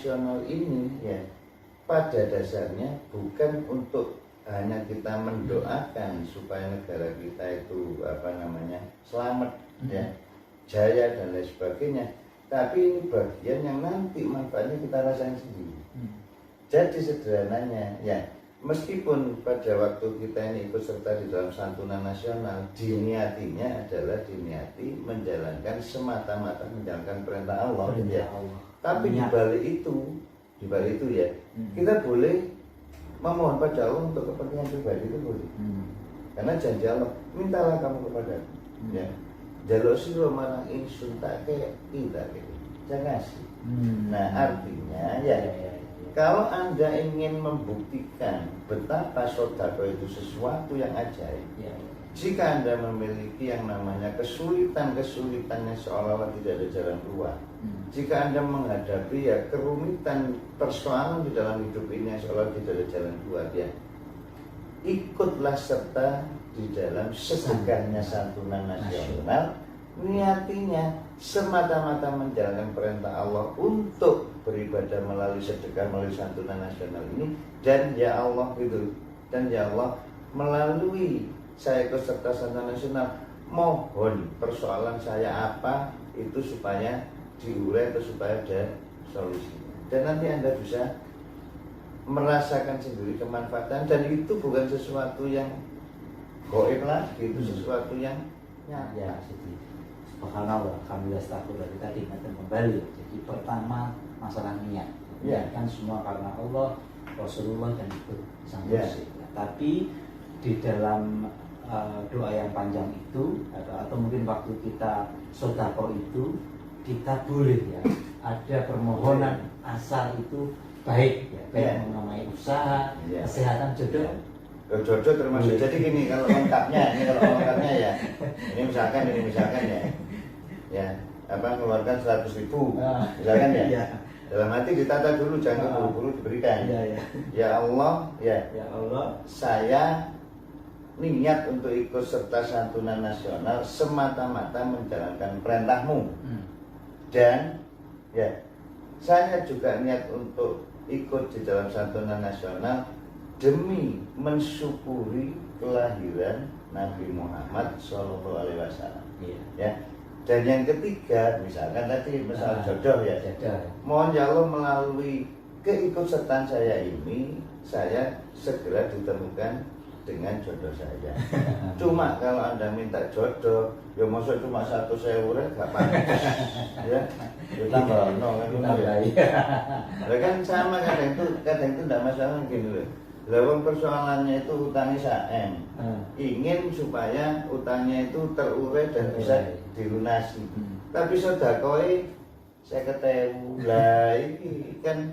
nasional ini ya pada dasarnya bukan untuk hanya kita mendoakan supaya negara kita itu selamat ya, jaya dan lain sebagainya, tapi ini bagian yang nanti manfaatnya kita rasain sendiri. Jadi sederhananya ya, meskipun pada waktu kita ini ikut serta di dalam santunan nasional, diniatinya adalah diniati menjalankan semata-mata menjalankan perintah Allah, ya. Tapi di balik itu ya, kita boleh memohon pada Allah untuk kepentingan pribadi, itu boleh. Karena janji Allah, mintalah kamu kepada aku, ya. Jaluk sira marang ingsun tak kei tak kei. Jangan kasih. Nah, artinya ya, kalau Anda ingin membuktikan betapa sedekah itu sesuatu yang ajaib, jika Anda memiliki yang namanya kesulitan-kesulitannya seolah-olah tidak ada jalan keluar, jika Anda menghadapi ya kerumitan persoalan di dalam hidup ini yang seolah tidak ada jalan keluar, ya ikutlah serta di dalam sedekahnya santunan nasional. Niatinya semata-mata menjalankan perintah Allah untuk beribadah melalui sedekah, melalui santunan nasional ini. Dan ya Allah gitu, dan ya Allah melalui saya ikut serta santunan nasional, mohon persoalan saya apa itu supaya diurai atau supaya ada solusi. Dan nanti Anda bisa merasakan sendiri kemanfaatan, dan itu bukan sesuatu yang goib lagi, itu sesuatu yang nyata. Subhanallah, alhamdulillah, astagfirullah. Tadi ingatkan kembali. Jadi pertama masalah niat. Kan semua karena Allah, Rasulullah, dan ikut sang Rasul. Tapi di dalam doa yang panjang itu atau mungkin waktu kita sedekah itu, kita boleh ya ada permohonan asal itu baik ya, baik mengenai usaha, kesehatan, jodoh. Jodoh termasuk. Jadi gini, kalau lengkapnya ya, ini misalkan ya mengeluarkan 100.000 misalkan ya. Dalam hati ditata dulu, jangan buru-buru diberikan. Ya Allah, saya niat untuk ikut serta santunan nasional semata-mata menjalankan perintahmu. Dan ya, saya juga niat untuk ikut di dalam santunan nasional demi mensyukuri kelahiran Nabi Muhammad SAW. Ya. Dan yang ketiga, misalkan tadi masalah jodoh ya. Mohon ya Allah melalui keikutsertaan saya ini, saya segera ditemukan dengan jodoh saya. Cuma kalau Anda minta jodoh, ya maksud cuma 1.000 gak pantas. Ya, tambah kan sama kadang itu tidak masalah gini loh. Lawang persoalannya itu utangnya saem, ingin supaya utangnya itu terurai dan bisa dilunasi. Tapi sedekah saya ketemu lah, ini kan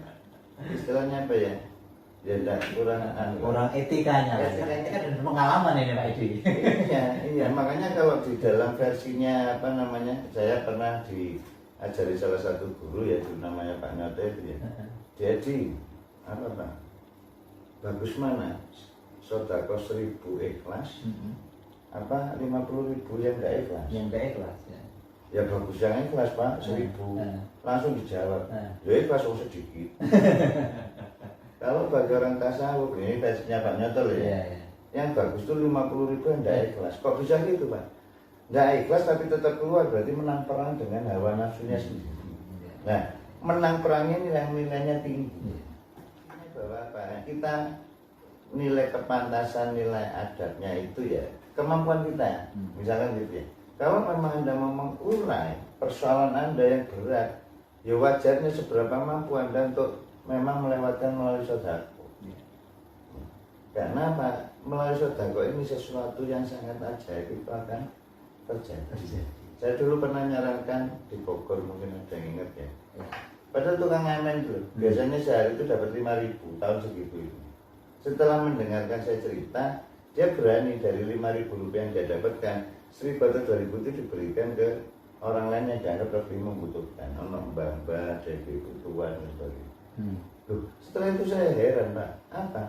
istilahnya apa ya? Ya kurang etikanya. Etikanya kan ada pengalaman ini Pak Edi. Iya, makanya kalau di dalam versinya saya pernah diajari salah satu guru ya, namanya Pak Nyoto itu ya. Jadi apa Pak? Bagus mana? Sedekah 1.000 ikhlas, apa 50.000 yang enggak ikhlas? Yang enggak ikhlas ya. Ya bagus yang ikhlas Pak, 1.000 langsung dijawab. Ya ikhlas sedikit. Kalau bagi orang tasawuf, ini versinya Pak Nyoto ya. Yang bagus itu 50.000 yang enggak ikhlas. Kok bisa gitu Pak? Enggak ikhlas tapi tetap keluar, berarti menang perang dengan hawa nafsunya sendiri. Nah, menang perangnya nilainya tinggi. Bahwa apa? Kita nilai kepantasan, nilai adabnya itu ya kemampuan kita. Misalkan gitu ya. Kalau memang Anda mau mengurai persoalan Anda yang berat, ya wajarnya seberapa mampu Anda untuk memang melewatkan melalui sedekah. Karena apa? Melalui sedekah ini sesuatu yang sangat ajaib itu akan terjadi. Saya dulu pernah nyarankan di Bogor, mungkin ada yang ingat ya. Padahal tukang ngamen dulu, biasanya sehari itu dapat 5.000 tahun segitu itu. Setelah mendengarkan saya cerita, dia berani dari 5.000 rupiah yang dia dapatkan, 1.000 atau 2.000 itu diberikan ke orang lain yang dianggap lebih membutuhkan, mbah-mbah, dari kebutuhan dan sebagainya. Setelah itu saya heran Pak, apa?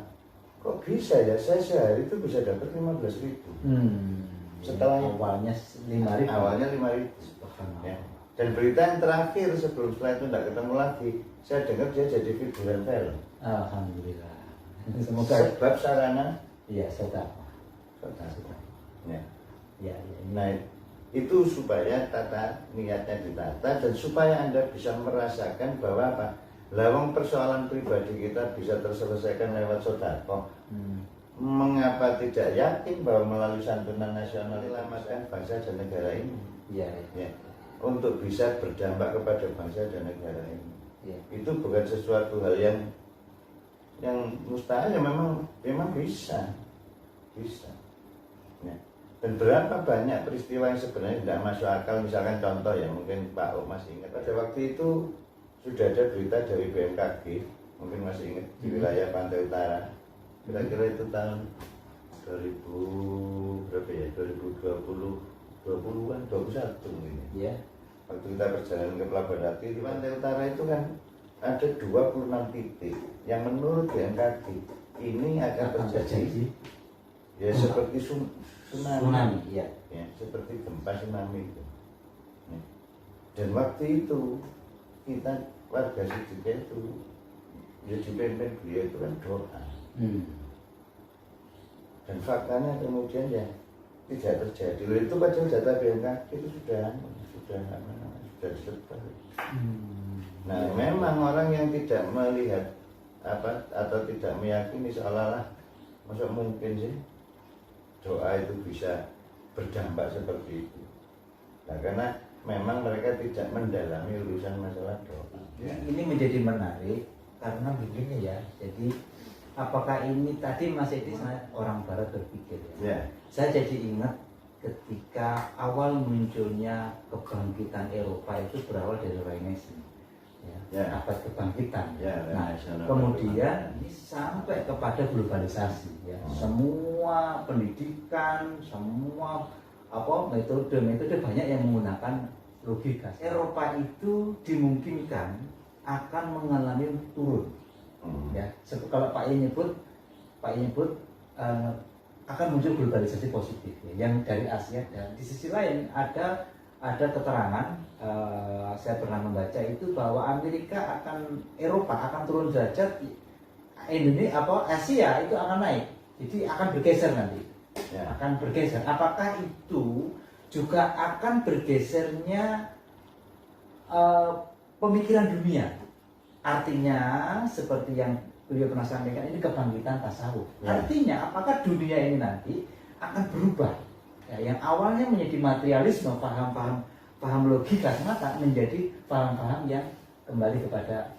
Kok bisa ya saya sehari itu bisa dapat 15.000? Setelah awalnya 5.000. Awalnya 5.000. Ya. Dan berita yang terakhir sebelum setelah itu tidak ketemu lagi, saya dengar dia jadi figuran film. Alhamdulillah. Semoga. Sebab sarana. Iya, sedap. Ya. Ya. Nah, itu supaya tata niatnya ditata dan supaya Anda bisa merasakan bahwa apa? Lawang persoalan pribadi kita bisa terselesaikan lewat sedekah. Mengapa tidak yakin bahwa melalui santunan nasional menyelamatkan bangsa dan negara ini? Iya. Ya. Untuk bisa berdampak kepada bangsa dan negara ini. Ya. Itu bukan sesuatu hal yang mustahil, ya memang bisa. Ya. Dan berapa banyak peristiwa yang sebenarnya tidak masuk akal, misalkan contoh ya, mungkin Pak O masih ingat pada waktu itu sudah ada berita dari BMKG, mungkin masih ingat, di wilayah Pantai Utara, kira-kira itu tahun 2020-an, 21 mungkin ya. Waktu kita berjalan ke Pelabuhan Rati di Pantai Utara itu kan ada 26 titik yang menurut BMKG ini akan terjadi ya seperti tsunami ya. Seperti gempa tsunami itu. Ya. Dan waktu itu kita warga Sidika itu ya dipimpin beliau itu kan doa. Dan faktanya kemudian ya tidak terjadi. Lalu itu padahal data BMKG itu sudah disebar. Nah, memang orang yang tidak melihat atau tidak meyakini seolah-olah masa mungkin sih doa itu bisa berdampak seperti itu. Nah, karena memang mereka tidak mendalami urusan masalah doa. Ya. Ini menjadi menarik karena begini ya. Jadi apakah ini tadi Mas Edi orang Barat berpikir ya? Ya. Saya jadi ingat ketika awal munculnya kebangkitan Eropa itu berawal dari Renaissance. Abad kebangkitan. Nah, kemudian ini sampai kepada globalisasi ya. Semua pendidikan, semua metode banyak yang menggunakan logika. Eropa itu dimungkinkan akan mengalami turun. Ya, kalau Pak I nyebut akan muncul globalisasi positif ya, yang dari Asia, dan di sisi lain ada keterangan saya pernah membaca itu bahwa Eropa akan turun derajat, Asia itu akan naik, jadi akan bergeser nanti, akan bergeser. Apakah itu juga akan bergesernya pemikiran dunia? Artinya seperti yang beliau pernah sampaikan, ini kebangkitan tasawuf. Artinya apakah dunia ini nanti akan berubah? Ya, yang awalnya menjadi materialisme, paham logika semata, menjadi paham-paham yang kembali kepada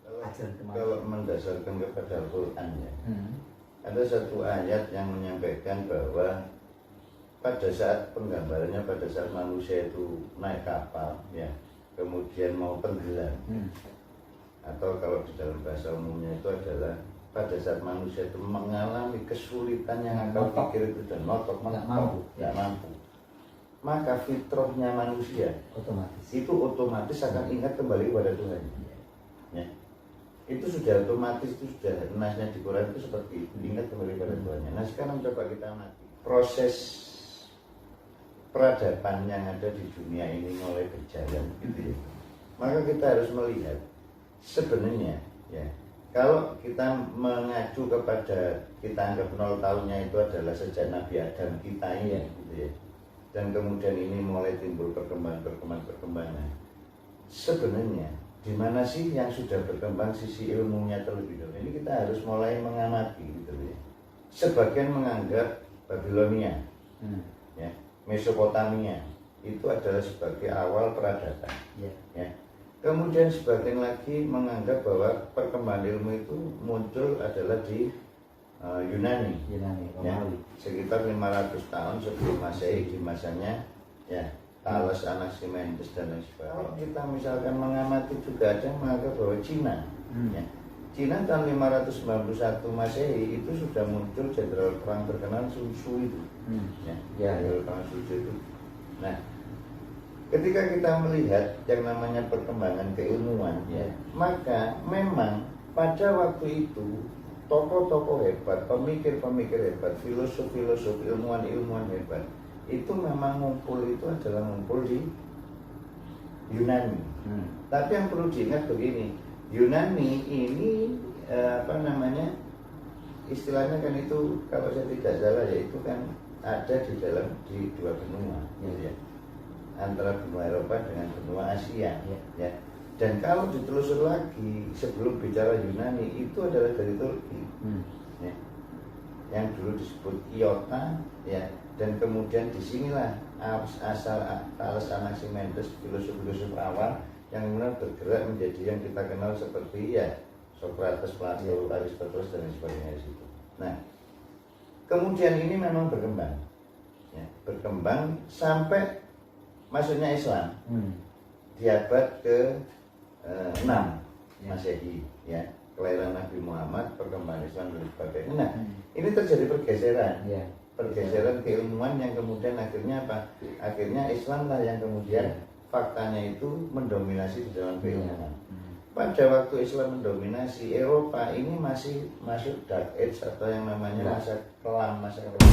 ajaran kemanusiaan. Kalau mendasarkan kepada Al-Quran ya, ada satu ayat yang menyampaikan bahwa pada saat penggambarannya, pada saat manusia itu naik kapal ya, kemudian mau tenggelam, atau kalau di dalam bahasa umumnya itu adalah pada saat manusia itu mengalami kesulitan yang akal pikir itu dan tidak mampu, maka fitrahnya manusia otomatis akan ingat kembali kepada Tuhan. Ya. Itu sudah otomatis, itu sudah nasnya di Quran itu seperti itu, ingat kembali kepada Tuhan. Nah, sekarang coba kita amati proses peradaban yang ada di dunia ini mulai berjalan gitu ya. Maka kita harus melihat sebenarnya ya, kalau kita mengacu kepada, kita anggap 0 tahunnya itu adalah sejak Nabi Adam kita ini gitu ya. Dan kemudian ini mulai timbul perkembangan. Sebenarnya di mana sih yang sudah berkembang sisi ilmunya terlebih dahulu? Ini kita harus mulai mengamati gitu ya. Sebagian menganggap Babilonia, ya, Mesopotamia itu adalah sebagai awal peradaban. Ya. Kemudian sebagian lagi menganggap bahwa perkembangan ilmu itu muncul adalah di Yunani ya, sekitar 500 tahun sebelum Masehi, di masanya ya Thales, Anaximenes dan lain sebagainya. Kalau kita misalkan mengamati juga ada yang menganggap bahwa Cina ya, Cina tahun 591 Masehi itu sudah muncul jenderal perang terkenal Sun Tzu itu jenderal perang Sun Tzu itu. Nah, ketika kita melihat yang namanya perkembangan keilmuan maka memang pada waktu itu tokoh-tokoh hebat, pemikir-pemikir hebat, filosof-filosof, ilmuwan-ilmuwan hebat itu memang ngumpul, itu adalah ngumpul di Yunani. Tapi yang perlu diingat begini, Yunani ini apa namanya, istilahnya kan itu kalau saya tidak salah yaitu kan ada di dua benua, ya. Antara benua Eropa dengan benua Asia, ya. Dan kalau ditelusur lagi sebelum bicara Yunani itu adalah dari Turki, ya. Yang dulu disebut Iota, ya. Dan kemudian disinilah asal Thales Anaximenes, filosof-filosof awal yang kemudian bergerak menjadi yang kita kenal seperti ya Socrates, Plato, Aristoteles dan sebagainya di situ. Nah, kemudian ini memang berkembang, ya, berkembang sampai masuknya Islam di abad ke-6 Masehi, ya, kelahiran Nabi Muhammad, perkembangan Islam dan sebagainya. Nah, ini terjadi pergeseran keilmuan yang kemudian akhirnya apa? Akhirnya Islam lah yang kemudian faktanya itu mendominasi di dalam keilmuan. Pada waktu Islam mendominasi, Eropa ini masih masuk dark age atau yang namanya masa kelam, masa kelam.